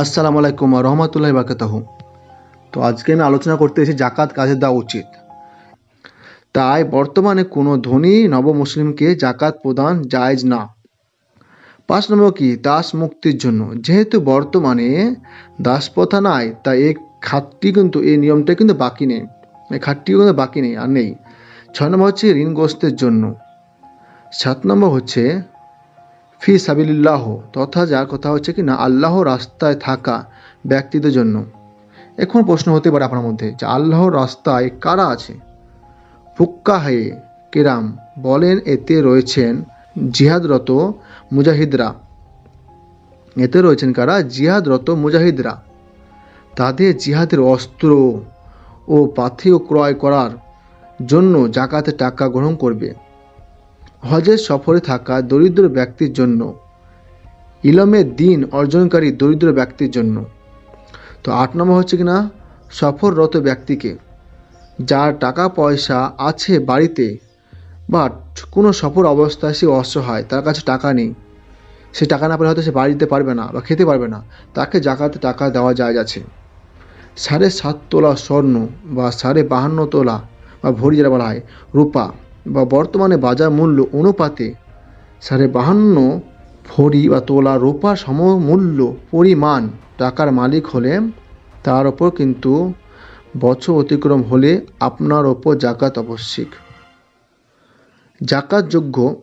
আসসালামু আলাইকুম রহমতুল্লাহি বারাকাতুহু। তো আজকে আমি আলোচনা করতে এসেছি জাকাত কাজে দেওয়া উচিত। তাই বর্তমানে কোনো ধনী নবমুসলিমকে জাকাত প্রদান জায়েজ না। ৫ নম্বর কি দাস মুক্তির জন্য, যেহেতু বর্তমানে দাসপ্রথা নাই তাই এই নিয়মটা কিন্তু বাকি নেই, এই খাতটিও কিন্তু বাকি নেই আর নেই। ৬ নম্বর হচ্ছে ঋণগ্রস্তের জন্য। ৭ নম্বর হচ্ছে ফি সাবিলিল্লাহ, তথা যার কথা হচ্ছে কি না আল্লাহর রাস্তায় থাকা ব্যক্তিদের জন্য। এখন প্রশ্ন হতে পারে আপনার মধ্যে যে আল্লাহর রাস্তায় কারা আছে? ফুক্কাহে কেরাম বলেন এতে রয়েছেন জিহাদরত মুজাহিদরা। এতে রয়েছেন কারা? জিহাদরত মুজাহিদরা। তাদের জিহাদের অস্ত্র ও পাথেয় ক্রয় করার জন্য জাকাতে টাকা গ্রহণ করবে। হজের সফরে থাকা দরিদ্র ব্যক্তির জন্য, ইলমের দিন অর্জনকারী দরিদ্র ব্যক্তির জন্য। তো ৮ নম্বর হচ্ছে কিনা সফররত ব্যক্তিকে, যার টাকা পয়সা আছে বাড়িতে বাট কোনো সফর অবস্থায় সে অসহায়, তার কাছে টাকা নেই, সে টাকা না পেলে হয়তো সে বাড়ি দিতে পারবে না বা খেতে পারবে না, তাকে জাকাতে টাকা দেওয়া যায় আছে। ৭.৫ তোলা স্বর্ণ বা ৫২ তোলা বা ভরি যেটা বলা হয় রূপা বা বর্তমানে বাজার মূল্য অনুপাতে ৫২ ভরি বা তোলা রূপার সমমূল্য পরিমাণ টাকার মালিক হলে তার ওপর কিন্তু বছর অতিক্রম হলে আপনার ওপর জাকাত আবশ্যিক। জাকাতযোগ্য